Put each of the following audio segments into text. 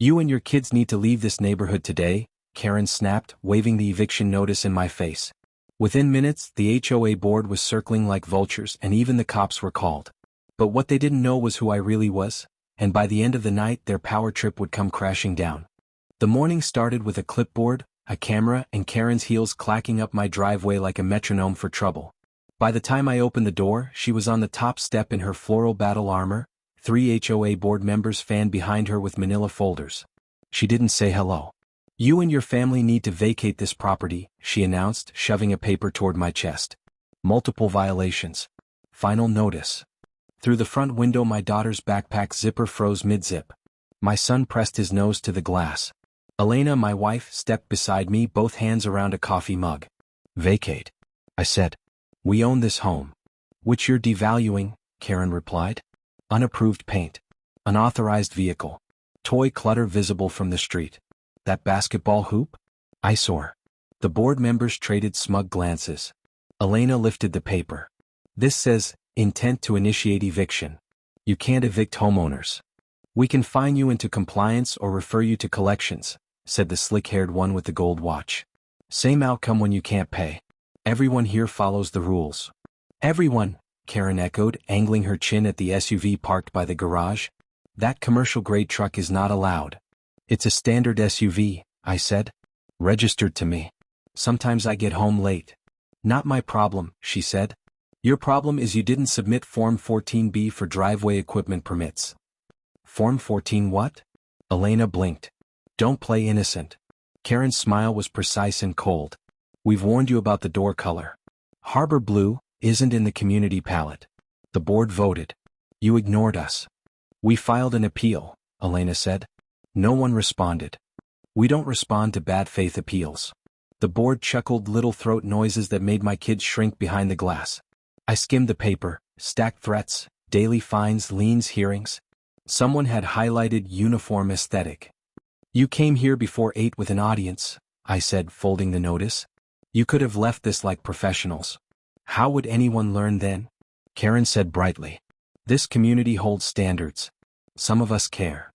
You and your kids need to leave this neighborhood today, Karen snapped, waving the eviction notice in my face. Within minutes, the HOA board was circling like vultures and even the cops were called. But what they didn't know was who I really was, and by the end of the night their power trip would come crashing down. The morning started with a clipboard, a camera, and Karen's heels clacking up my driveway like a metronome for trouble. By the time I opened the door, she was on the top step in her floral battle armor, 3 HOA board members fanned behind her with manila folders. She didn't say hello. You and your family need to vacate this property, she announced, shoving a paper toward my chest. Multiple violations. Final notice. Through the front window my daughter's backpack zipper froze mid-zip. My son pressed his nose to the glass. Elena, my wife, stepped beside me, both hands around a coffee mug. Vacate, I said. We own this home. Which you're devaluing, Karen replied. Unapproved paint. Unauthorized vehicle. Toy clutter visible from the street. That basketball hoop? Eyesore. The board members traded smug glances. Elena lifted the paper. This says, intent to initiate eviction. You can't evict homeowners. We can fine you into compliance or refer you to collections, said the slick-haired one with the gold watch. Same outcome when you can't pay. Everyone here follows the rules. Everyone, Karen echoed, angling her chin at the SUV parked by the garage. That commercial-grade truck is not allowed. It's a standard SUV, I said. Registered to me. Sometimes I get home late. Not my problem, she said. Your problem is you didn't submit Form 14B for driveway equipment permits. Form 14 what? Elena blinked. Don't play innocent. Karen's smile was precise and cold. We've warned you about the door color. Harbor blue isn't in the community palette. The board voted. You ignored us. We filed an appeal, Elena said. No one responded. We don't respond to bad faith appeals. The board chuckled, little throat noises that made my kids shrink behind the glass. I skimmed the paper, stacked threats, daily fines, liens, hearings. Someone had highlighted uniform aesthetic. You came here before 8 with an audience, I said, folding the notice. You could have left this like professionals. How would anyone learn then? Karen said brightly. This community holds standards. Some of us care.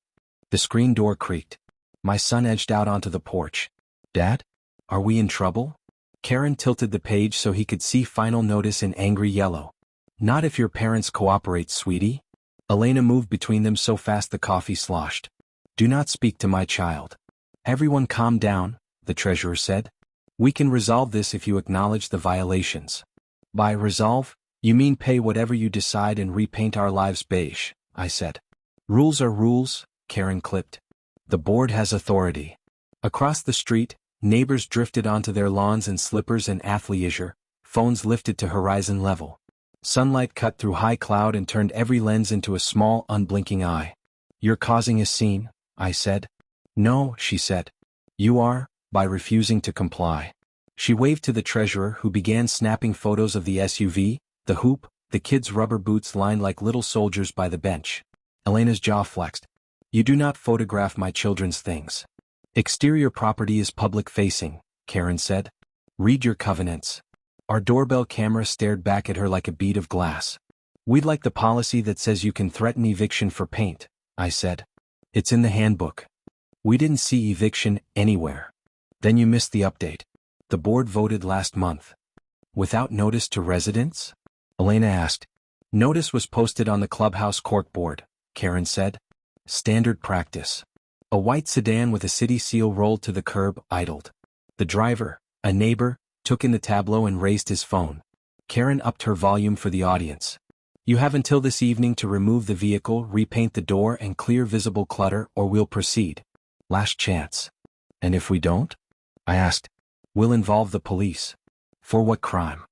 The screen door creaked. My son edged out onto the porch. Dad? Are we in trouble? Karen tilted the page so he could see final notice in angry yellow. Not if your parents cooperate, sweetie. Elena moved between them so fast the coffee sloshed. Do not speak to my child. Everyone calm down, the treasurer said. We can resolve this if you acknowledge the violations. By resolve, you mean pay whatever you decide and repaint our lives beige, I said. Rules are rules, Karen clipped. The board has authority. Across the street, neighbors drifted onto their lawns in slippers and athleisure, phones lifted to horizon level. Sunlight cut through high cloud and turned every lens into a small, unblinking eye. You're causing a scene, I said. No, she said. You are, by refusing to comply. She waved to the treasurer, who began snapping photos of the SUV, the hoop, the kids' rubber boots lined like little soldiers by the bench. Elena's jaw flexed. You do not photograph my children's things. Exterior property is public-facing, Karen said. Read your covenants. Our doorbell camera stared back at her like a bead of glass. We'd like the policy that says you can threaten eviction for paint, I said. It's in the handbook. We didn't see eviction anywhere. Then you missed the update. The board voted last month. Without notice to residents? Elena asked. Notice was posted on the clubhouse corkboard, Karen said. Standard practice. A white sedan with a city seal rolled to the curb, idled. The driver, a neighbor, took in the tableau and raised his phone. Karen upped her volume for the audience. You have until this evening to remove the vehicle, repaint the door, and clear visible clutter, or we'll proceed. Last chance. And if we don't? I asked. We'll involve the police. For what crime?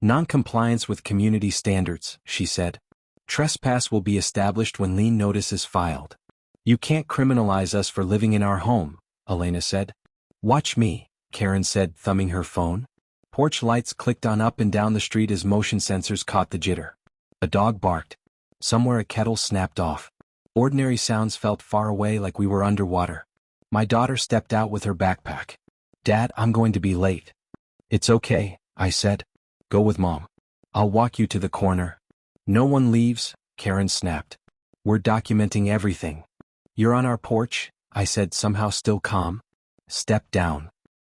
Non-compliance with community standards, she said. Trespass will be established when lien notice is filed. You can't criminalize us for living in our home, Elena said. Watch me, Karen said, thumbing her phone. Porch lights clicked on up and down the street as motion sensors caught the jitter. A dog barked. Somewhere a kettle snapped off. Ordinary sounds felt far away, like we were underwater. My daughter stepped out with her backpack. Dad, I'm going to be late. It's okay, I said. Go with Mom. I'll walk you to the corner. No one leaves, Karen snapped. We're documenting everything. You're on our porch, I said, somehow still calm. Step down.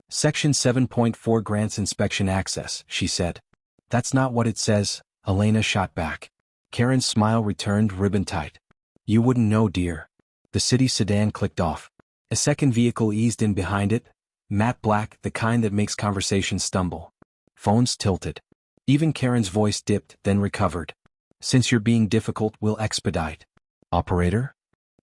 Section 7.4 grants inspection access, she said. That's not what it says, Elena shot back. Karen's smile returned ribbon tight. You wouldn't know, dear. The city sedan clicked off. A second vehicle eased in behind it, matte black, the kind that makes conversations stumble. Phones tilted. Even Karen's voice dipped, then recovered. Since you're being difficult, we'll expedite. Operator?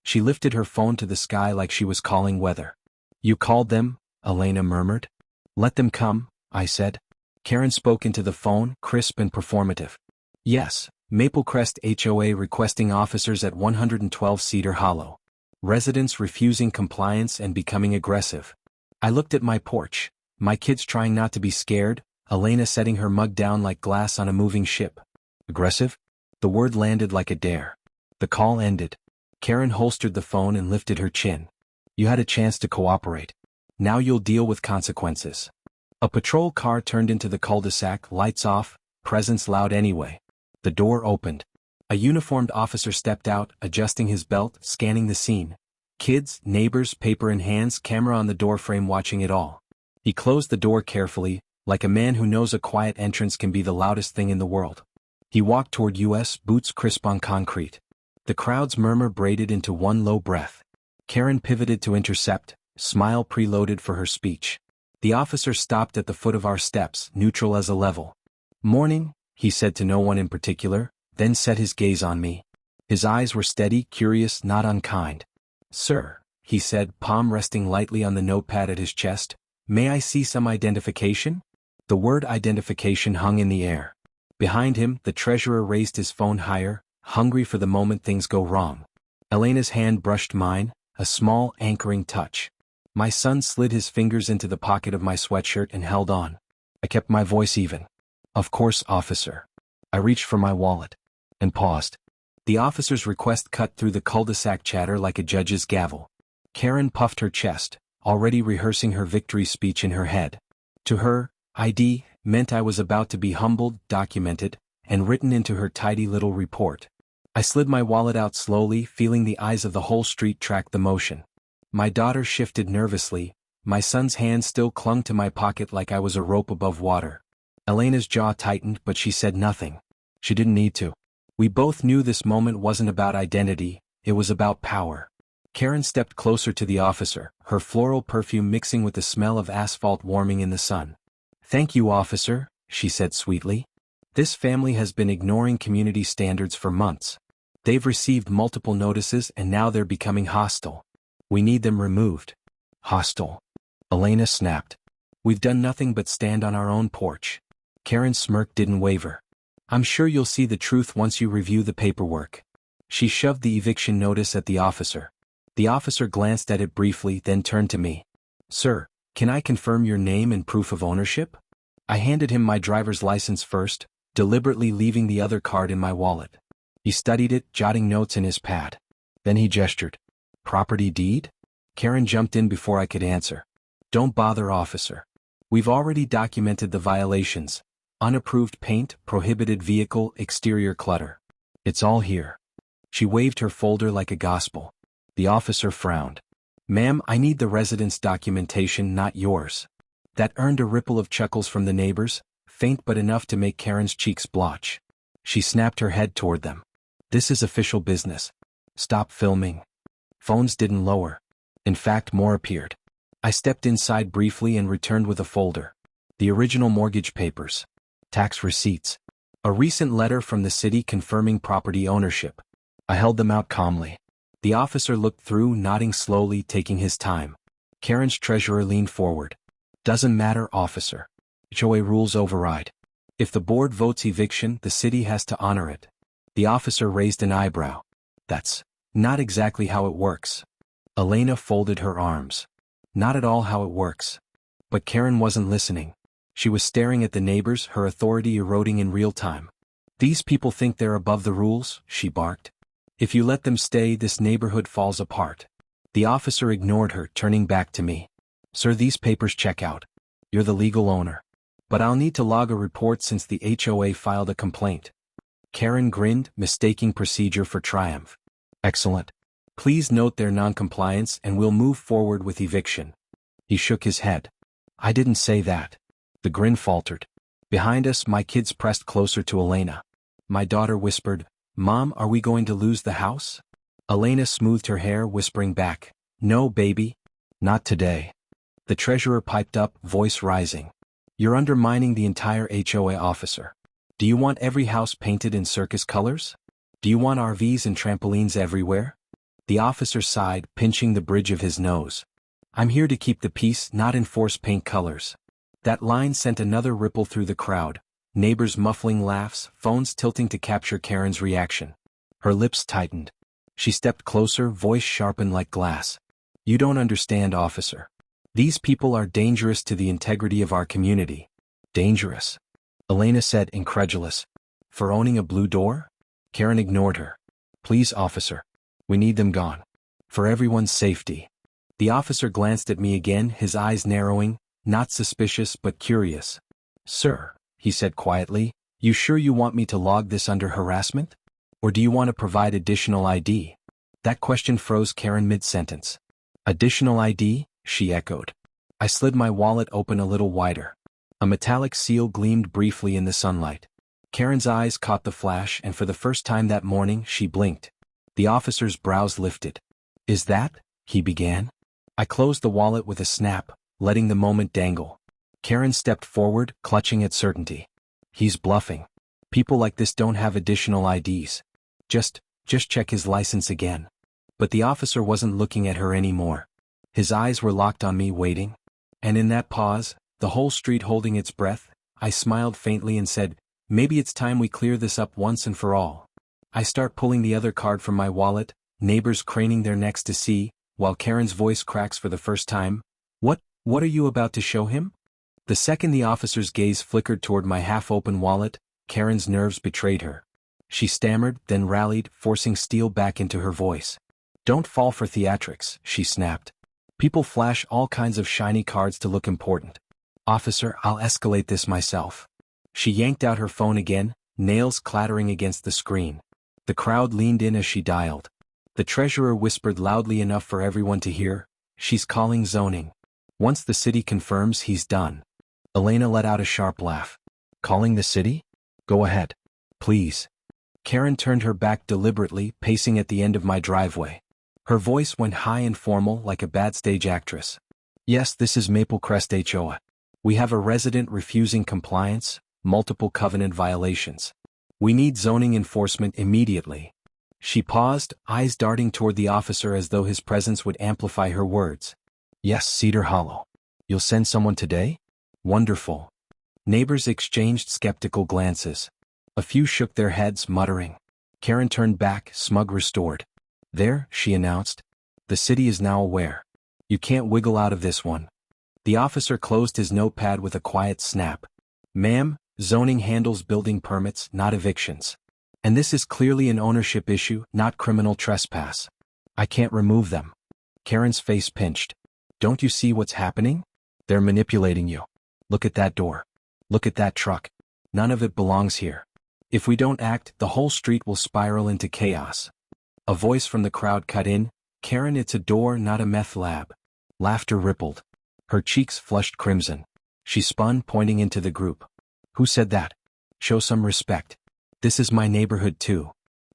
She lifted her phone to the sky like she was calling weather. You called them? Elena murmured. Let them come, I said. Karen spoke into the phone, crisp and performative. Yes, Maple Crest HOA requesting officers at 112 Cedar Hollow. Residents refusing compliance and becoming aggressive. I looked at my porch, my kids trying not to be scared, Elena setting her mug down like glass on a moving ship. Aggressive? The word landed like a dare. The call ended. Karen holstered the phone and lifted her chin. You had a chance to cooperate. Now you'll deal with consequences. A patrol car turned into the cul-de-sac, lights off, presence loud anyway. The door opened. A uniformed officer stepped out, adjusting his belt, scanning the scene. Kids, neighbors, paper in hands, camera on the doorframe watching it all. He closed the door carefully, like a man who knows a quiet entrance can be the loudest thing in the world. He walked toward us, boots crisp on concrete. The crowd's murmur braided into one low breath. Karen pivoted to intercept, smile preloaded for her speech. The officer stopped at the foot of our steps, neutral as a level. Morning, he said to no one in particular, then set his gaze on me. His eyes were steady, curious, not unkind. Sir, he said, palm resting lightly on the notepad at his chest, may I see some identification? The word identification hung in the air. Behind him, the treasurer raised his phone higher, hungry for the moment things go wrong. Elena's hand brushed mine, a small, anchoring touch. My son slid his fingers into the pocket of my sweatshirt and held on. I kept my voice even. Of course, officer. I reached for my wallet. And paused. The officer's request cut through the cul-de-sac chatter like a judge's gavel. Karen puffed her chest, already rehearsing her victory speech in her head. To her, ID meant I was about to be humbled, documented, and written into her tidy little report. I slid my wallet out slowly, feeling the eyes of the whole street track the motion. My daughter shifted nervously, my son's hand still clung to my pocket like I was a rope above water. Elena's jaw tightened, but she said nothing. She didn't need to. We both knew this moment wasn't about identity, it was about power. Karen stepped closer to the officer, her floral perfume mixing with the smell of asphalt warming in the sun. Thank you, officer, she said sweetly. This family has been ignoring community standards for months. They've received multiple notices and now they're becoming hostile. We need them removed. Hostile. Elena snapped. We've done nothing but stand on our own porch. Karen's smirk didn't waver. I'm sure you'll see the truth once you review the paperwork. She shoved the eviction notice at the officer. The officer glanced at it briefly, then turned to me. Sir, can I confirm your name and proof of ownership? I handed him my driver's license first, deliberately leaving the other card in my wallet. He studied it, jotting notes in his pad. Then he gestured. Property deed? Karen jumped in before I could answer. Don't bother, officer. We've already documented the violations. Unapproved paint, prohibited vehicle, exterior clutter. It's all here. She waved her folder like a gospel. The officer frowned. Ma'am, I need the resident's documentation, not yours. That earned a ripple of chuckles from the neighbors, faint but enough to make Karen's cheeks blotch. She snapped her head toward them. This is official business. Stop filming. Phones didn't lower. In fact, more appeared. I stepped inside briefly and returned with a folder. The original mortgage papers. Tax receipts. A recent letter from the city confirming property ownership. I held them out calmly. The officer looked through, nodding slowly, taking his time. Karen's treasurer leaned forward. Doesn't matter, officer. HOA rules override. If the board votes eviction, the city has to honor it. The officer raised an eyebrow. That's not exactly how it works. Elena folded her arms. Not at all how it works. But Karen wasn't listening. She was staring at the neighbors, her authority eroding in real time. These people think they're above the rules, she barked. If you let them stay, this neighborhood falls apart. The officer ignored her, turning back to me. Sir, these papers check out. You're the legal owner. But I'll need to log a report since the HOA filed a complaint. Karen grinned, mistaking procedure for triumph. Excellent. Please note their noncompliance and we'll move forward with eviction. He shook his head. I didn't say that. The grin faltered. Behind us, my kids pressed closer to Elena. My daughter whispered, Mom, are we going to lose the house? Elena smoothed her hair, whispering back, No, baby. Not today. The treasurer piped up, voice rising. You're undermining the entire HOA officer. Do you want every house painted in circus colors? Do you want RVs and trampolines everywhere? The officer sighed, pinching the bridge of his nose. I'm here to keep the peace, not enforce paint colors. That line sent another ripple through the crowd, neighbors muffling laughs, phones tilting to capture Karen's reaction. Her lips tightened. She stepped closer, voice sharpened like glass. You don't understand, officer. These people are dangerous to the integrity of our community. Dangerous? Elena said, incredulous. For owning a blue door? Karen ignored her. Please, officer. We need them gone. For everyone's safety. The officer glanced at me again, his eyes narrowing, not suspicious but curious. Sir, he said quietly, you sure you want me to log this under harassment? Or do you want to provide additional ID? That question froze Karen mid-sentence. Additional ID? She echoed. I slid my wallet open a little wider. A metallic seal gleamed briefly in the sunlight. Karen's eyes caught the flash, and for the first time that morning she blinked. The officer's brows lifted. Is that? He began. I closed the wallet with a snap, letting the moment dangle. Karen stepped forward, clutching at certainty. He's bluffing. People like this don't have additional IDs. Just check his license again. But the officer wasn't looking at her anymore. His eyes were locked on me, waiting. And in that pause, the whole street holding its breath, I smiled faintly and said, maybe it's time we clear this up once and for all. I start pulling the other card from my wallet, neighbors craning their necks to see, while Karen's voice cracks for the first time. What are you about to show him? The second the officer's gaze flickered toward my half-open wallet, Karen's nerves betrayed her. She stammered, then rallied, forcing steel back into her voice. Don't fall for theatrics, she snapped. People flash all kinds of shiny cards to look important. Officer, I'll escalate this myself. She yanked out her phone again, nails clattering against the screen. The crowd leaned in as she dialed. The treasurer whispered loudly enough for everyone to hear, she's calling zoning. Once the city confirms, he's done. Elena let out a sharp laugh. Calling the city? Go ahead. Please. Karen turned her back deliberately, pacing at the end of my driveway. Her voice went high and formal like a bad stage actress. Yes, this is Maple Crest HOA. We have a resident refusing compliance, multiple covenant violations. We need zoning enforcement immediately. She paused, eyes darting toward the officer as though his presence would amplify her words. Yes, Cedar Hollow. You'll send someone today? Wonderful. Neighbors exchanged skeptical glances. A few shook their heads, muttering. Karen turned back, smug restored. There, she announced. The city is now aware. You can't wiggle out of this one. The officer closed his notepad with a quiet snap. Ma'am, zoning handles building permits, not evictions. And this is clearly an ownership issue, not criminal trespass. I can't remove them. Karen's face pinched. Don't you see what's happening? They're manipulating you. Look at that door. Look at that truck. None of it belongs here. If we don't act, the whole street will spiral into chaos. A voice from the crowd cut in. Karen, it's a door, not a meth lab. Laughter rippled. Her cheeks flushed crimson. She spun, pointing into the group. Who said that? Show some respect. This is my neighborhood too.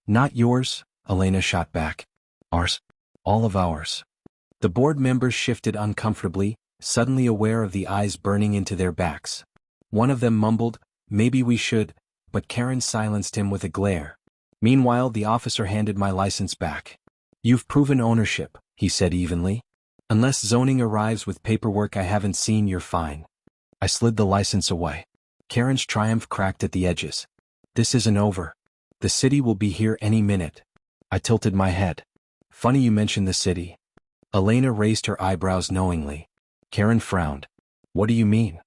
Not yours, Elena shot back. Ours. All of ours. The board members shifted uncomfortably, suddenly aware of the eyes burning into their backs. One of them mumbled, maybe we should, but Karen silenced him with a glare. Meanwhile, the officer handed my license back. You've proven ownership, he said evenly. Unless zoning arrives with paperwork I haven't seen, you're fine. I slid the license away. Karen's triumph cracked at the edges. This isn't over. The city will be here any minute. I tilted my head. Funny you mention the city. Elena raised her eyebrows knowingly. Karen frowned. What do you mean?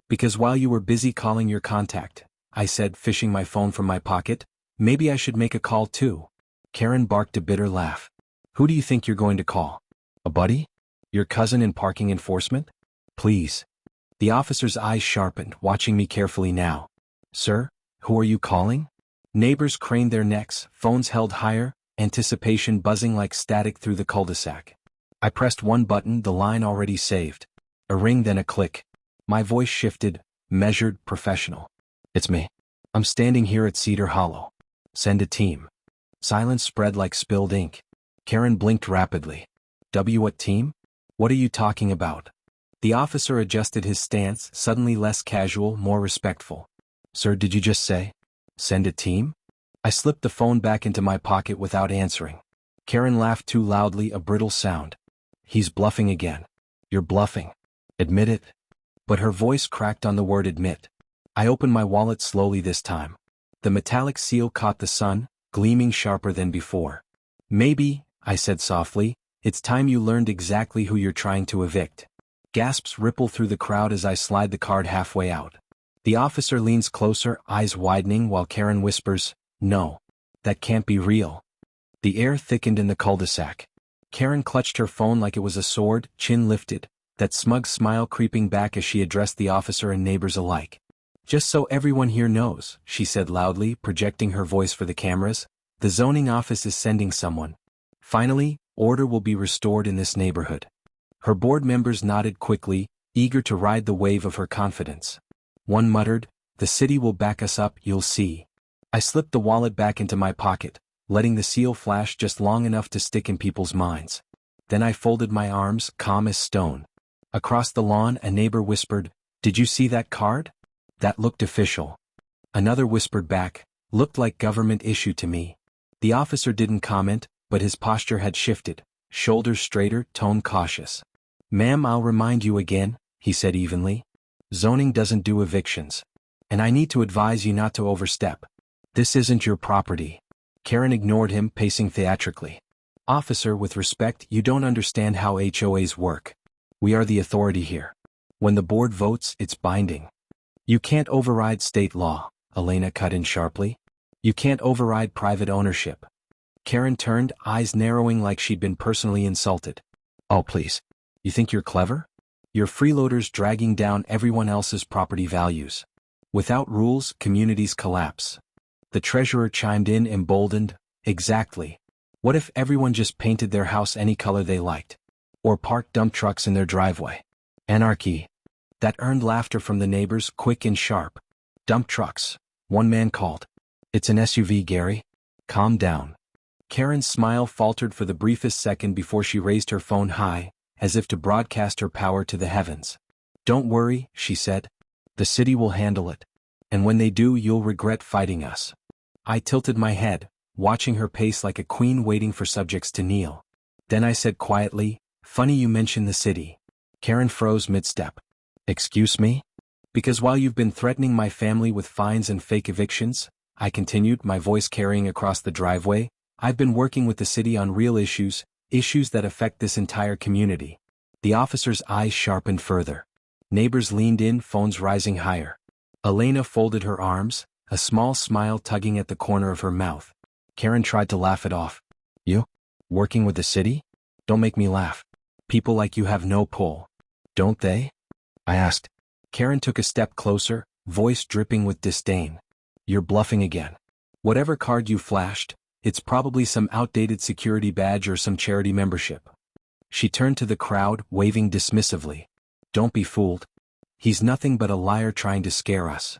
Because while you were busy calling your contact, I said, fishing my phone from my pocket, maybe I should make a call too. Karen barked a bitter laugh. Who do you think you're going to call? A buddy? Your cousin in parking enforcement? Please. The officer's eyes sharpened, watching me carefully now. Sir, who are you calling? Neighbors craned their necks, phones held higher, anticipation buzzing like static through the cul-de-sac. I pressed one button, the line already saved. A ring, then a click. My voice shifted, measured, professional. It's me. I'm standing here at Cedar Hollow. Send a team. Silence spread like spilled ink. Karen blinked rapidly. What team? What are you talking about? The officer adjusted his stance, suddenly less casual, more respectful. Sir, did you just say? Send a team? I slipped the phone back into my pocket without answering. Karen laughed too loudly, a brittle sound. He's bluffing again. You're bluffing. Admit it. But her voice cracked on the word admit. I opened my wallet slowly this time. The metallic seal caught the sun, gleaming sharper than before. Maybe, I said softly, it's time you learned exactly who you're trying to evict. Gasps ripple through the crowd as I slide the card halfway out. The officer leans closer, eyes widening, while Karen whispers, "No. That can't be real." The air thickened in the cul-de-sac. Karen clutched her phone like it was a sword, chin lifted, that smug smile creeping back as she addressed the officer and neighbors alike. "Just so everyone here knows," she said loudly, projecting her voice for the cameras, "the zoning office is sending someone. Finally, order will be restored in this neighborhood." Her board members nodded quickly, eager to ride the wave of her confidence. One muttered, "The city will back us up, you'll see." I slipped the wallet back into my pocket, letting the seal flash just long enough to stick in people's minds. Then I folded my arms, calm as stone. Across the lawn, a neighbor whispered, "Did you see that card? That looked official." Another whispered back, "Looked like government issue to me." The officer didn't comment, but his posture had shifted, shoulders straighter, tone cautious. "Ma'am, I'll remind you again," he said evenly. "Zoning doesn't do evictions. And I need to advise you not to overstep. This isn't your property." Karen ignored him, pacing theatrically. "Officer, with respect, you don't understand how HOAs work. We are the authority here. When the board votes, it's binding. You can't override state law," Elena cut in sharply. "You can't override private ownership." Karen turned, eyes narrowing like she'd been personally insulted. "Oh, please. You think you're clever? You're freeloaders dragging down everyone else's property values. Without rules, communities collapse." The treasurer chimed in, emboldened, "Exactly. What if everyone just painted their house any color they liked? Or parked dump trucks in their driveway? Anarchy." That earned laughter from the neighbors, quick and sharp. "Dump trucks," one man called. "It's an SUV, Gary. Calm down." Karen's smile faltered for the briefest second before she raised her phone high, as if to broadcast her power to the heavens. "Don't worry," she said. "The city will handle it. And when they do, you'll regret fighting us." I tilted my head, watching her pace like a queen waiting for subjects to kneel. Then I said quietly, "Funny you mention the city." Karen froze mid-step. "Excuse me?" "Because while you've been threatening my family with fines and fake evictions," I continued, my voice carrying across the driveway, "I've been working with the city on real issues that affect this entire community." The officer's eyes sharpened further. Neighbors leaned in, phones rising higher. Elena folded her arms, a small smile tugging at the corner of her mouth. Karen tried to laugh it off. "You? Working with the city? Don't make me laugh. People like you have no pull. Don't they?" I asked. Karen took a step closer, voice dripping with disdain. "You're bluffing again. Whatever card you flashed, it's probably some outdated security badge or some charity membership." She turned to the crowd, waving dismissively. "Don't be fooled. He's nothing but a liar trying to scare us."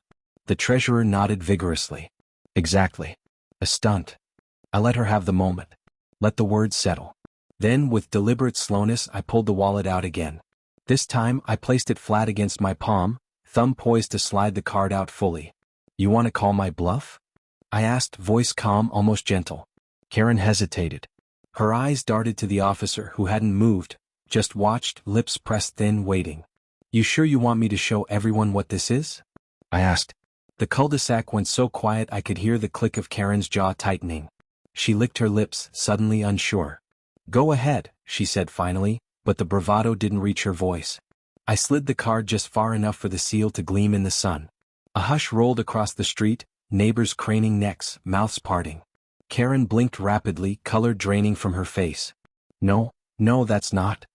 The treasurer nodded vigorously. "Exactly. A stunt." I let her have the moment. Let the words settle. Then, with deliberate slowness, I pulled the wallet out again. This time, I placed it flat against my palm, thumb poised to slide the card out fully. "You want to call my bluff?" I asked, voice calm, almost gentle. Karen hesitated. Her eyes darted to the officer, who hadn't moved, just watched, lips pressed thin, waiting. "You sure you want me to show everyone what this is?" I asked. The cul-de-sac went so quiet I could hear the click of Karen's jaw tightening. She licked her lips, suddenly unsure. "Go ahead," she said finally, but the bravado didn't reach her voice. I slid the card just far enough for the seal to gleam in the sun. A hush rolled across the street, neighbors craning necks, mouths parting. Karen blinked rapidly, color draining from her face. No, that's not."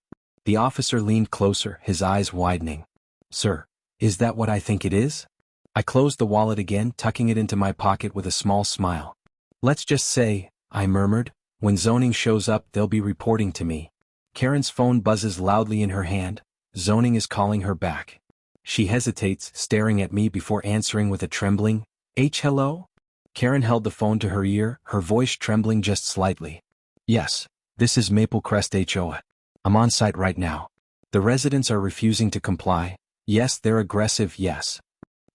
The officer leaned closer, his eyes widening. "Sir, is that what I think it is?" I closed the wallet again, tucking it into my pocket with a small smile. "Let's just say," I murmured, When zoning shows up, they'll be reporting to me. Karen's phone buzzes loudly in her hand. Zoning is calling her back. She hesitates, staring at me before answering with a trembling, hello? Karen held the phone to her ear, her voice trembling just slightly. Yes, this is Maple Crest HOA. I'm on site right now. The residents are refusing to comply. Yes, they're aggressive, yes.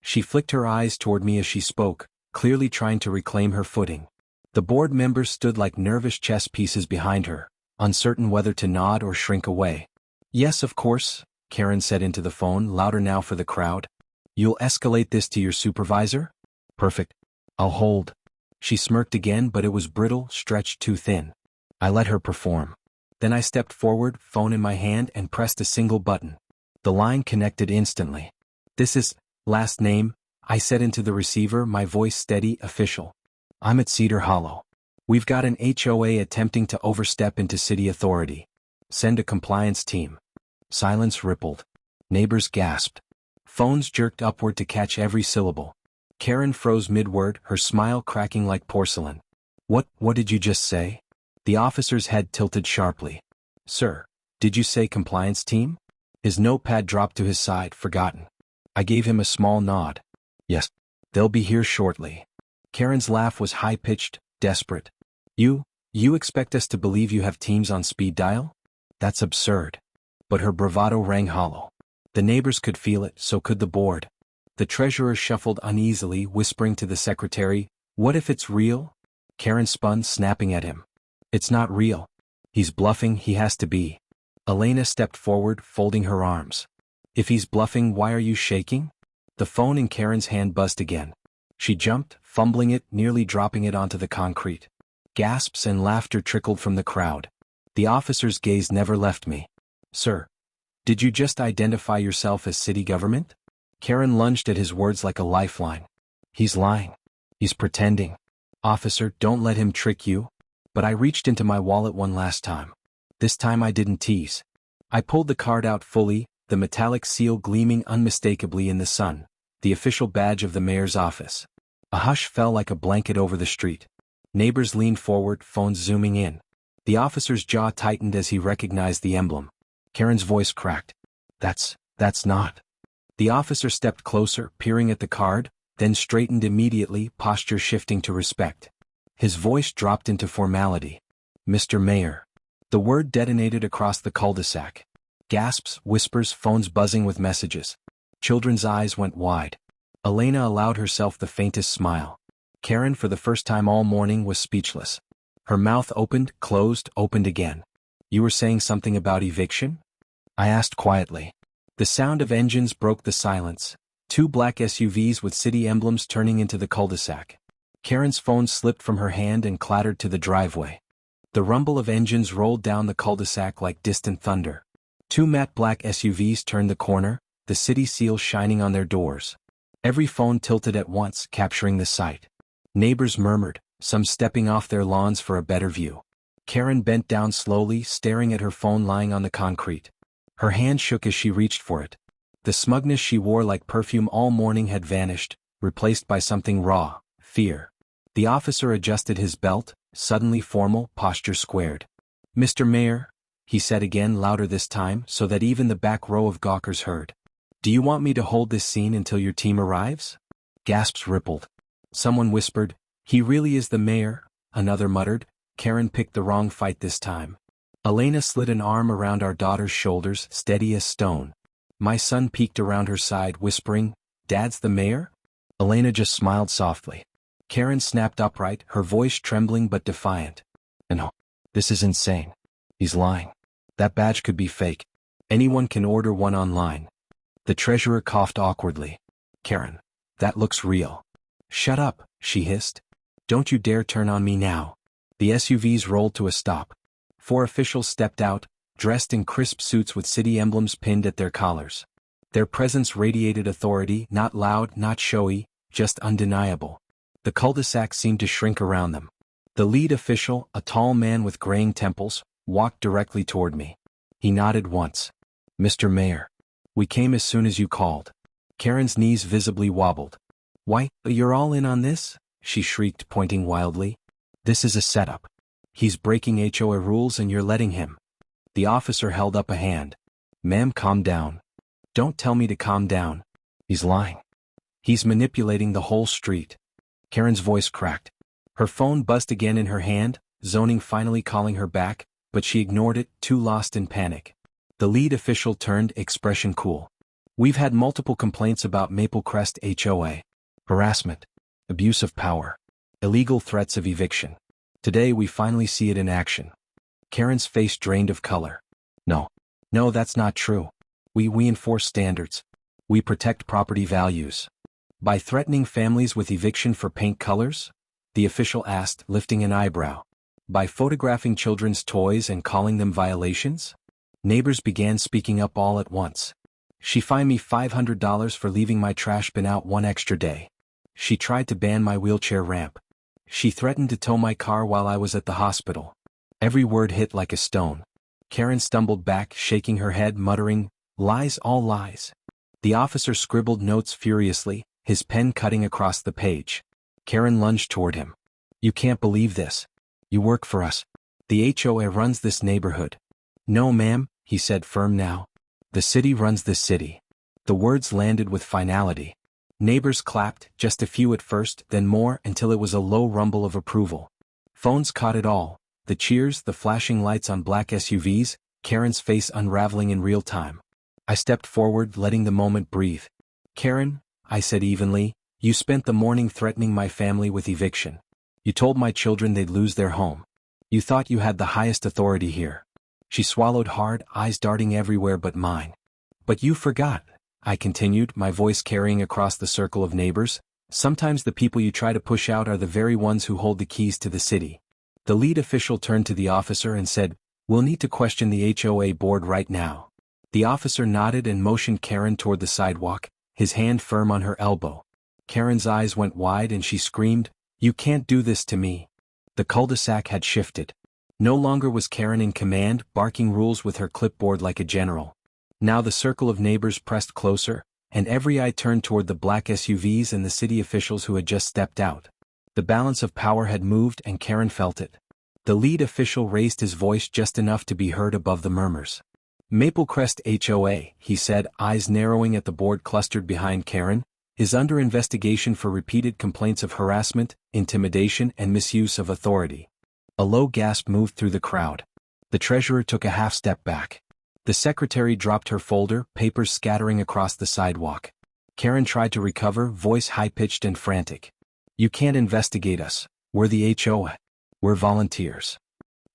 She flicked her eyes toward me as she spoke, clearly trying to reclaim her footing. The board members stood like nervous chess pieces behind her, uncertain whether to nod or shrink away. Yes, of course, Karen said into the phone, louder now for the crowd. You'll escalate this to your supervisor? Perfect. I'll hold. She smirked again, but it was brittle, stretched too thin. I let her perform. Then I stepped forward, phone in my hand, and pressed a single button. The line connected instantly. This is, last name, I said into the receiver, my voice steady, official. I'm at Cedar Hollow. We've got an HOA attempting to overstep into city authority. Send a compliance team. Silence rippled. Neighbors gasped. Phones jerked upward to catch every syllable. Karen froze mid-word, her smile cracking like porcelain. What did you just say? The officer's head tilted sharply. Sir, did you say compliance team? His notepad dropped to his side, forgotten. I gave him a small nod. Yes, they'll be here shortly. Karen's laugh was high-pitched, desperate. You expect us to believe you have teams on speed dial? That's absurd. But her bravado rang hollow. The neighbors could feel it, so could the board. The treasurer shuffled uneasily, whispering to the secretary, What if it's real? Karen spun, snapping at him. It's not real. He's bluffing, he has to be. Elena stepped forward, folding her arms. If he's bluffing, why are you shaking? The phone in Karen's hand buzzed again. She jumped, fumbling it, nearly dropping it onto the concrete. Gasps and laughter trickled from the crowd. The officer's gaze never left me. Sir, did you just identify yourself as city government? Karen lunged at his words like a lifeline. He's lying. He's pretending. Officer, don't let him trick you. But I reached into my wallet one last time. This time I didn't tease. I pulled the card out fully, the metallic seal gleaming unmistakably in the sun, the official badge of the mayor's office. A hush fell like a blanket over the street. Neighbors leaned forward, phones zooming in. The officer's jaw tightened as he recognized the emblem. Karen's voice cracked. That's not. The officer stepped closer, peering at the card, then straightened immediately, posture shifting to respect. His voice dropped into formality. Mr. Mayor. The word detonated across the cul-de-sac. Gasps, whispers, phones buzzing with messages. Children's eyes went wide. Elena allowed herself the faintest smile. Karen, for the first time all morning, was speechless. Her mouth opened, closed, opened again. You were saying something about eviction? I asked quietly. The sound of engines broke the silence. Two black SUVs with city emblems turning into the cul-de-sac. Karen's phone slipped from her hand and clattered to the driveway. The rumble of engines rolled down the cul-de-sac like distant thunder. Two matte black SUVs turned the corner, the city seal shining on their doors. Every phone tilted at once, capturing the sight. Neighbors murmured, some stepping off their lawns for a better view. Karen bent down slowly, staring at her phone lying on the concrete. Her hand shook as she reached for it. The smugness she wore like perfume all morning had vanished, replaced by something raw, fear. The officer adjusted his belt, suddenly formal, posture squared. Mr. Mayor, he said again, louder this time, so that even the back row of gawkers heard. Do you want me to hold this scene until your team arrives? Gasps rippled. Someone whispered, he really is the mayor, another muttered. Karen picked the wrong fight this time. Elena slid an arm around our daughter's shoulders, steady as stone. My son peeked around her side, whispering, Dad's the mayor? Elena just smiled softly. Karen snapped upright, her voice trembling but defiant. No, this is insane. He's lying. That badge could be fake. Anyone can order one online. The treasurer coughed awkwardly. Karen, that looks real. Shut up, she hissed. Don't you dare turn on me now. The SUVs rolled to a stop. 4 officials stepped out, dressed in crisp suits with city emblems pinned at their collars. Their presence radiated authority, not loud, not showy, just undeniable. The cul-de-sac seemed to shrink around them. The lead official, a tall man with graying temples, walked directly toward me. He nodded once. Mr. Mayor. We came as soon as you called. Karen's knees visibly wobbled. Why, you're all in on this? She shrieked, pointing wildly. This is a setup. He's breaking HOA rules and you're letting him. The officer held up a hand. Ma'am, calm down. Don't tell me to calm down. He's lying. He's manipulating the whole street. Karen's voice cracked. Her phone buzzed again in her hand, zoning finally calling her back, but she ignored it, too lost in panic. The lead official turned, expression cool. We've had multiple complaints about Maple Crest HOA. Harassment. Abuse of power. Illegal threats of eviction. Today we finally see it in action. Karen's face drained of color. No, that's not true. We enforce standards. We protect property values. By threatening families with eviction for paint colors? The official asked, lifting an eyebrow. By photographing children's toys and calling them violations? Neighbors began speaking up all at once. She fined me $500 for leaving my trash bin out one extra day. She tried to ban my wheelchair ramp. She threatened to tow my car while I was at the hospital. Every word hit like a stone. Karen stumbled back, shaking her head, muttering, "Lies, all lies." The officer scribbled notes furiously, his pen cutting across the page. Karen lunged toward him. "You can't believe this. You work for us. The HOA runs this neighborhood." "No, ma'am," he said, firm now. "The city runs this city." The words landed with finality. Neighbors clapped, just a few at first, then more, until it was a low rumble of approval. Phones caught it all. The cheers, the flashing lights on black SUVs, Karen's face unraveling in real time. I stepped forward, letting the moment breathe. "Karen," I said evenly, "you spent the morning threatening my family with eviction. You told my children they'd lose their home. You thought you had the highest authority here." She swallowed hard, eyes darting everywhere but mine. "But you forgot," I continued, my voice carrying across the circle of neighbors. "Sometimes the people you try to push out are the very ones who hold the keys to the city." The lead official turned to the officer and said, "We'll need to question the HOA board right now." The officer nodded and motioned Karen toward the sidewalk, his hand firm on her elbow. Karen's eyes went wide and she screamed, "You can't do this to me." The cul-de-sac had shifted. No longer was Karen in command, barking rules with her clipboard like a general. Now the circle of neighbors pressed closer, and every eye turned toward the black SUVs and the city officials who had just stepped out. The balance of power had moved and Karen felt it. The lead official raised his voice just enough to be heard above the murmurs. "Maple Crest HOA," he said, eyes narrowing at the board clustered behind Karen, "is under investigation for repeated complaints of harassment, intimidation, and misuse of authority." A low gasp moved through the crowd. The treasurer took a half step back. The secretary dropped her folder, papers scattering across the sidewalk. Karen tried to recover, voice high-pitched and frantic. "You can't investigate us. We're the HOA. We're volunteers."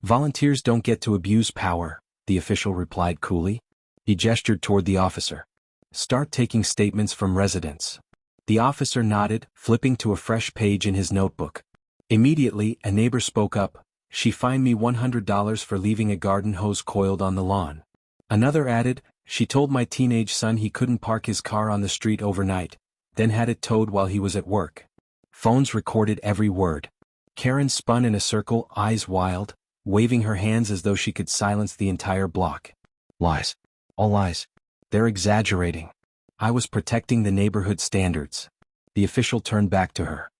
"Volunteers don't get to abuse power," the official replied coolly. He gestured toward the officer. "Start taking statements from residents." The officer nodded, flipping to a fresh page in his notebook. Immediately, a neighbor spoke up. "She fined me $100 for leaving a garden hose coiled on the lawn." Another added, "She told my teenage son he couldn't park his car on the street overnight, then had it towed while he was at work." Phones recorded every word. Karen spun in a circle, eyes wild, waving her hands as though she could silence the entire block. "Lies. All lies. They're exaggerating. I was protecting the neighborhood standards." The official turned back to her.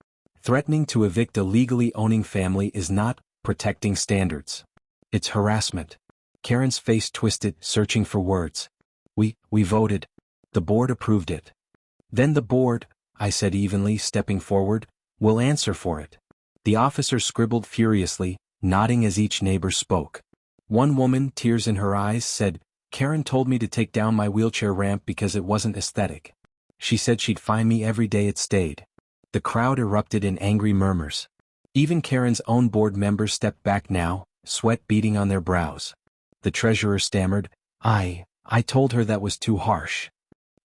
"Threatening to evict a legally owning family is not protecting standards. It's harassment." Karen's face twisted, searching for words. We voted. The board approved it." "Then the board," I said evenly, stepping forward, "will answer for it." The officer scribbled furiously, nodding as each neighbor spoke. One woman, tears in her eyes, said, "Karen told me to take down my wheelchair ramp because it wasn't aesthetic. She said she'd fine me every day it stayed." The crowd erupted in angry murmurs. Even Karen's own board members stepped back now, sweat beading on their brows. The treasurer stammered, I told her that was too harsh."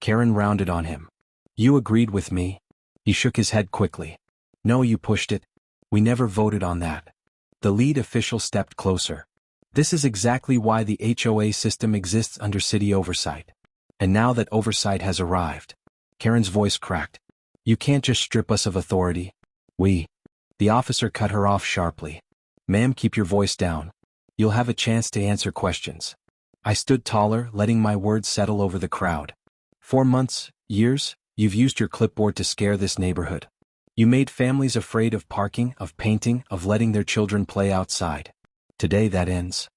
Karen rounded on him. "You agreed with me." He shook his head quickly. "No, you pushed it. We never voted on that." The lead official stepped closer. "This is exactly why the HOA system exists under city oversight. And now that oversight has arrived." Karen's voice cracked. "You can't just strip us of authority. The officer cut her off sharply. "Ma'am, keep your voice down. You'll have a chance to answer questions." I stood taller, letting my words settle over the crowd. 4 months, years, you've used your clipboard to scare this neighborhood. You made families afraid of parking, of painting, of letting their children play outside. Today that ends.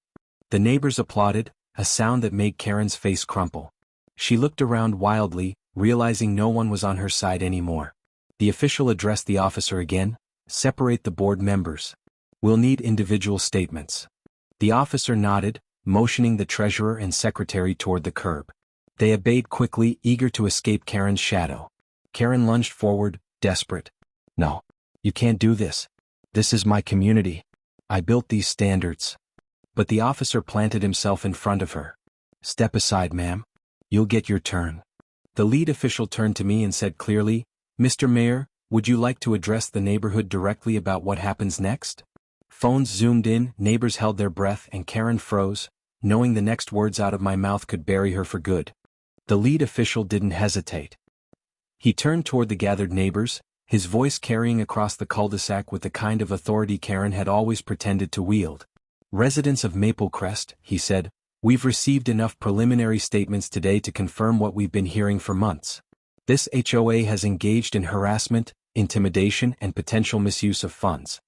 The neighbors applauded, a sound that made Karen's face crumple. She looked around wildly, realizing no one was on her side anymore. The official addressed the officer again. Separate the board members. We'll need individual statements. The officer nodded, motioning the treasurer and secretary toward the curb. They obeyed quickly, eager to escape Karen's shadow. Karen lunged forward, desperate. No. You can't do this. This is my community. I built these standards. But the officer planted himself in front of her. Step aside, ma'am. You'll get your turn. The lead official turned to me and said clearly, Mr. Mayor, would you like to address the neighborhood directly about what happens next? Phones zoomed in, neighbors held their breath, and Karen froze, knowing the next words out of my mouth could bury her for good. The lead official didn't hesitate. He turned toward the gathered neighbors, his voice carrying across the cul-de-sac with the kind of authority Karen had always pretended to wield. Residents of Maple Crest, he said, we've received enough preliminary statements today to confirm what we've been hearing for months. This HOA has engaged in harassment, intimidation, and potential misuse of funds.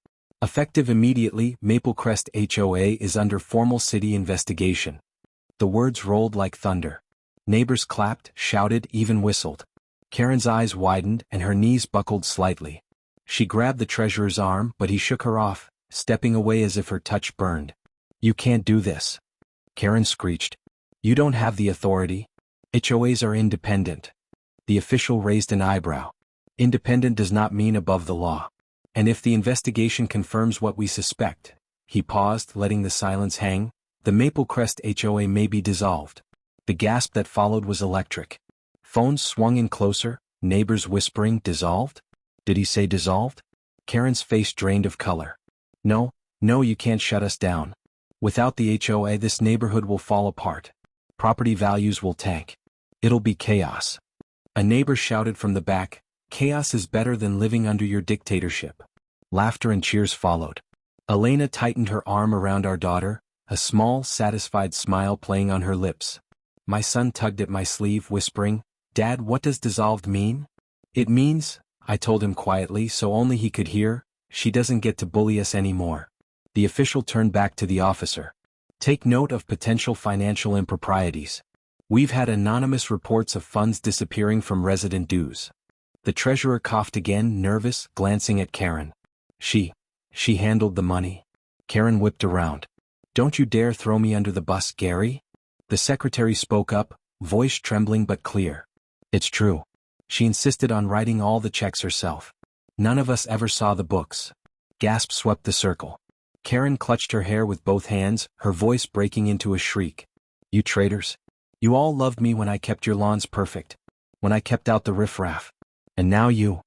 Effective immediately, Maple Crest HOA is under formal city investigation. The words rolled like thunder. Neighbors clapped, shouted, even whistled. Karen's eyes widened and her knees buckled slightly. She grabbed the treasurer's arm, but he shook her off, stepping away as if her touch burned. You can't do this. Karen screeched. You don't have the authority. HOAs are independent. The official raised an eyebrow. Independent does not mean above the law. And if the investigation confirms what we suspect, he paused, letting the silence hang, the Maple Crest HOA may be dissolved. The gasp that followed was electric. Phones swung in closer, neighbors whispering, dissolved? Did he say dissolved? Karen's face drained of color. No, you can't shut us down. Without the HOA, this neighborhood will fall apart. Property values will tank. It'll be chaos. A neighbor shouted from the back, chaos is better than living under your dictatorship. Laughter and cheers followed. Elena tightened her arm around our daughter, a small, satisfied smile playing on her lips. My son tugged at my sleeve, whispering, Dad, what does dissolved mean? It means, I told him quietly so only he could hear, she doesn't get to bully us anymore. The official turned back to the officer. Take note of potential financial improprieties. We've had anonymous reports of funds disappearing from resident dues. The treasurer coughed again, nervous, glancing at Karen. She handled the money. Karen whipped around. Don't you dare throw me under the bus, Gary. The secretary spoke up, voice trembling but clear. It's true. She insisted on writing all the checks herself. None of us ever saw the books. Gasp swept the circle. Karen clutched her hair with both hands, her voice breaking into a shriek. You traitors. You all loved me when I kept your lawns perfect. When I kept out the riffraff. And now you.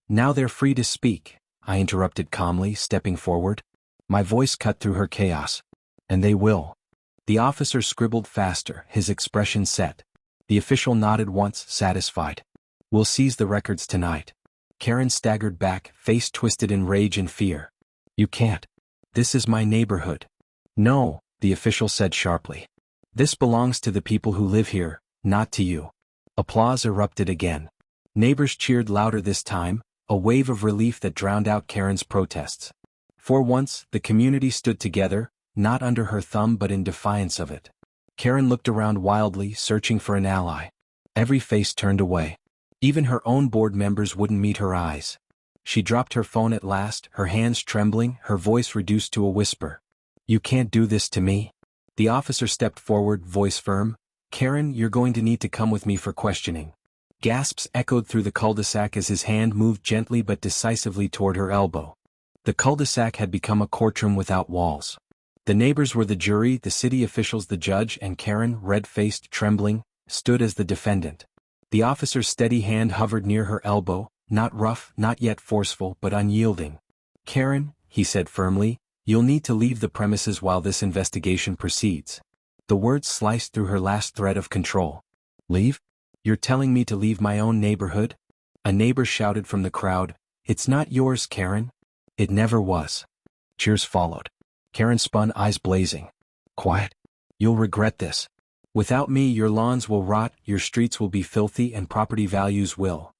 Now they're free to speak, I interrupted calmly, stepping forward. My voice cut through her chaos. And they will. The officer scribbled faster, his expression set. The official nodded once, satisfied. We'll seize the records tonight. Karen staggered back, face twisted in rage and fear. You can't. This is my neighborhood. No, the official said sharply. This belongs to the people who live here, not to you. Applause erupted again. Neighbors cheered louder this time, a wave of relief that drowned out Karen's protests. For once, the community stood together, not under her thumb but in defiance of it. Karen looked around wildly, searching for an ally. Every face turned away. Even her own board members wouldn't meet her eyes. She dropped her phone at last, her hands trembling, her voice reduced to a whisper. You can't do this to me. The officer stepped forward, voice firm. Karen, you're going to need to come with me for questioning. Gasps echoed through the cul-de-sac as his hand moved gently but decisively toward her elbow. The cul-de-sac had become a courtroom without walls. The neighbors were the jury, the city officials the judge, and Karen, red-faced, trembling, stood as the defendant. The officer's steady hand hovered near her elbow, not rough, not yet forceful, but unyielding. Karen, he said firmly, you'll need to leave the premises while this investigation proceeds. The words sliced through her last thread of control. Leave? You're telling me to leave my own neighborhood? A neighbor shouted from the crowd. It's not yours, Karen. It never was. Cheers followed. Karen spun, eyes blazing. Quiet. You'll regret this. Without me, your lawns will rot, your streets will be filthy, and property values will.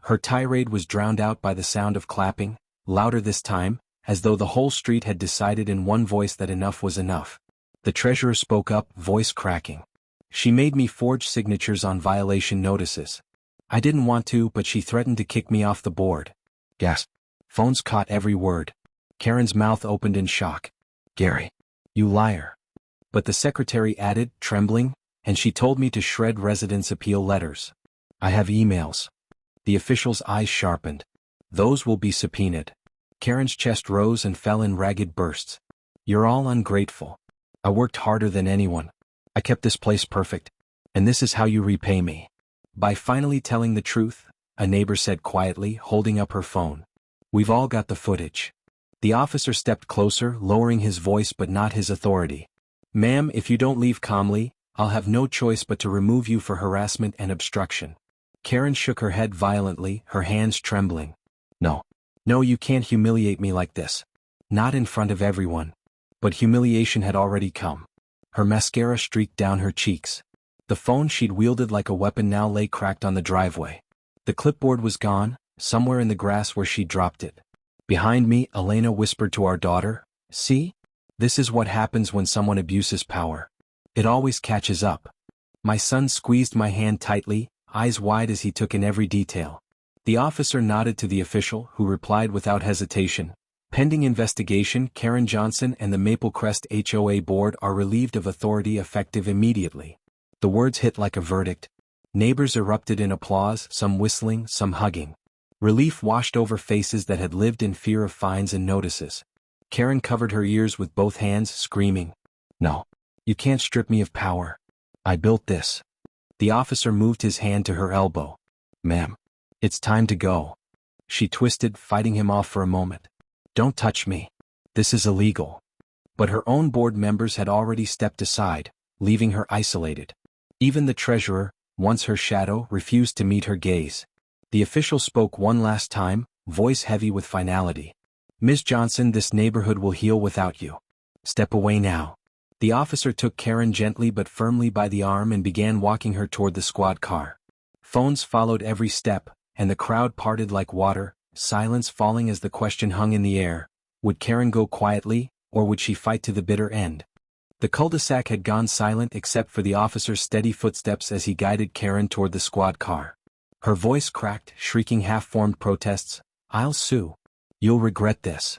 Her tirade was drowned out by the sound of clapping, louder this time, as though the whole street had decided in one voice that enough was enough. The treasurer spoke up, voice cracking. She made me forge signatures on violation notices. I didn't want to, but she threatened to kick me off the board. Gasp. Phones caught every word. Karen's mouth opened in shock. Gary. You liar. But the secretary added, trembling, and she told me to shred residence appeal letters. I have emails. The official's eyes sharpened. Those will be subpoenaed. Karen's chest rose and fell in ragged bursts. You're all ungrateful. I worked harder than anyone. I kept this place perfect. And this is how you repay me. By finally telling the truth, a neighbor said quietly, holding up her phone. We've all got the footage. The officer stepped closer, lowering his voice but not his authority. Ma'am, if you don't leave calmly, I'll have no choice but to remove you for harassment and obstruction. Karen shook her head violently, her hands trembling. No. No, you can't humiliate me like this. Not in front of everyone. But humiliation had already come. Her mascara streaked down her cheeks. The phone she'd wielded like a weapon now lay cracked on the driveway. The clipboard was gone, somewhere in the grass where she'd dropped it. Behind me, Elena whispered to our daughter, See? This is what happens when someone abuses power. It always catches up. My son squeezed my hand tightly, eyes wide as he took in every detail. The officer nodded to the official, who replied without hesitation. Pending investigation, Karen Johnson and the Maple Crest HOA board are relieved of authority effective immediately. The words hit like a verdict. Neighbors erupted in applause, some whistling, some hugging. Relief washed over faces that had lived in fear of fines and notices. Karen covered her ears with both hands, screaming, No. You can't strip me of power. I built this. The officer moved his hand to her elbow. Ma'am. It's time to go. She twisted, fighting him off for a moment. Don't touch me. This is illegal. But her own board members had already stepped aside, leaving her isolated. Even the treasurer, once her shadow, refused to meet her gaze. The official spoke one last time, voice heavy with finality. Ms. Johnson, this neighborhood will heal without you. Step away now. The officer took Karen gently but firmly by the arm and began walking her toward the squad car. Phones followed every step, and the crowd parted like water, silence falling as the question hung in the air. Would Karen go quietly, or would she fight to the bitter end? The cul-de-sac had gone silent except for the officer's steady footsteps as he guided Karen toward the squad car. Her voice cracked, shrieking half-formed protests. I'll sue. You'll regret this.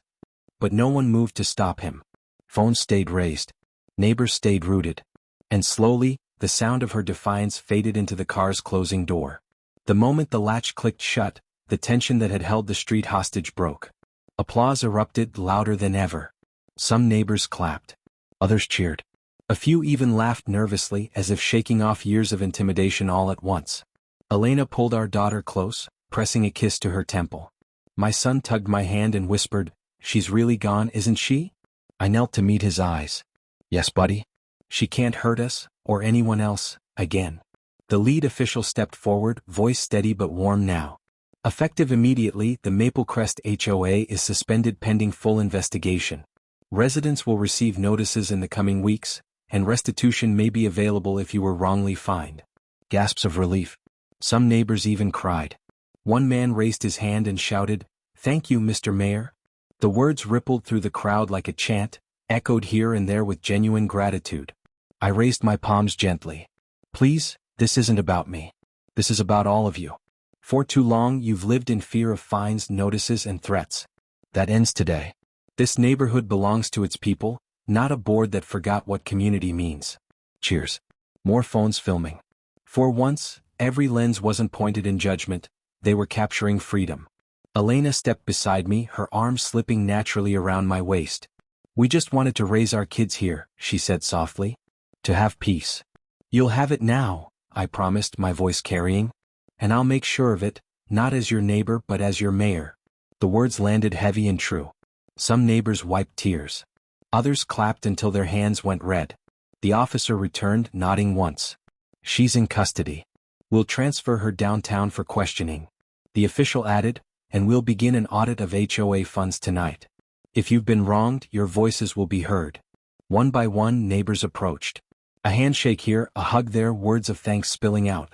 But no one moved to stop him. Phones stayed raised. Neighbors stayed rooted. And slowly, the sound of her defiance faded into the car's closing door. The moment the latch clicked shut, the tension that had held the street hostage broke. Applause erupted, louder than ever. Some neighbors clapped. Others cheered. A few even laughed nervously as if shaking off years of intimidation all at once. Elena pulled our daughter close, pressing a kiss to her temple. My son tugged my hand and whispered, She's really gone, isn't she? I knelt to meet his eyes. Yes, buddy. She can't hurt us, or anyone else, again. The lead official stepped forward, voice steady but warm now. Effective immediately, the Maple Crest HOA is suspended pending full investigation. Residents will receive notices in the coming weeks, and restitution may be available if you were wrongly fined. Gasps of relief. Some neighbors even cried. One man raised his hand and shouted, Thank you, Mr. Mayor. The words rippled through the crowd like a chant, echoed here and there with genuine gratitude. I raised my palms gently. Please, this isn't about me. This is about all of you. For too long you've lived in fear of fines, notices, and threats. That ends today. This neighborhood belongs to its people, not a board that forgot what community means. Cheers. More phones filming. For once, every lens wasn't pointed in judgment, they were capturing freedom. Elena stepped beside me, her arms slipping naturally around my waist. We just wanted to raise our kids here, she said softly. To have peace. You'll have it now, I promised, my voice carrying. And I'll make sure of it, not as your neighbor but as your mayor. The words landed heavy and true. Some neighbors wiped tears. Others clapped until their hands went red. The officer returned, nodding once. She's in custody. We'll transfer her downtown for questioning. The official added, and we'll begin an audit of HOA funds tonight. If you've been wronged, your voices will be heard. One by one, neighbors approached. A handshake here, a hug there, words of thanks spilling out.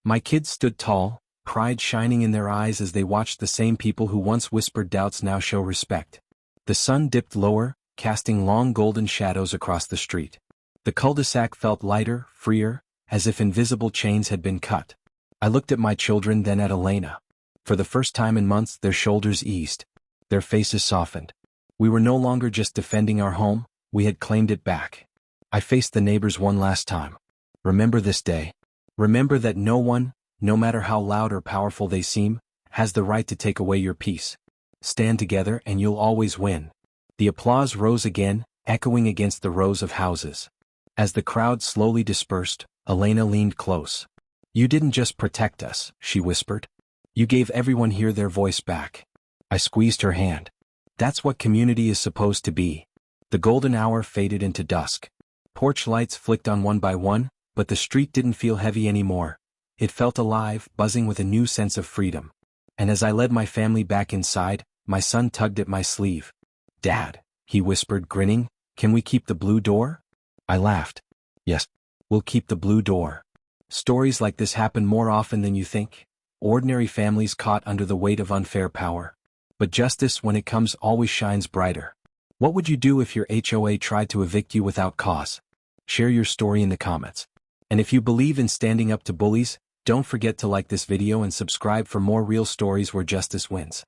My kids stood tall, pride shining in their eyes as they watched the same people who once whispered doubts now show respect. The sun dipped lower, casting long golden shadows across the street. The cul-de-sac felt lighter, freer, as if invisible chains had been cut. I looked at my children, then at Elena. For the first time in months, their shoulders eased. Their faces softened. We were no longer just defending our home, we had claimed it back. I faced the neighbors one last time. Remember this day. Remember that no one, no matter how loud or powerful they seem, has the right to take away your peace. Stand together and you'll always win. The applause rose again, echoing against the rows of houses. As the crowd slowly dispersed, Elena leaned close. You didn't just protect us, she whispered. You gave everyone here their voice back. I squeezed her hand. That's what community is supposed to be. The golden hour faded into dusk. Porch lights flicked on one by one, but the street didn't feel heavy anymore. It felt alive, buzzing with a new sense of freedom. And as I led my family back inside, my son tugged at my sleeve. Dad, he whispered, grinning, can we keep the blue door? I laughed. Yes, we'll keep the blue door. Stories like this happen more often than you think. Ordinary families caught under the weight of unfair power. But justice, when it comes, always shines brighter. What would you do if your HOA tried to evict you without cause? Share your story in the comments. And if you believe in standing up to bullies, don't forget to like this video and subscribe for more real stories where justice wins.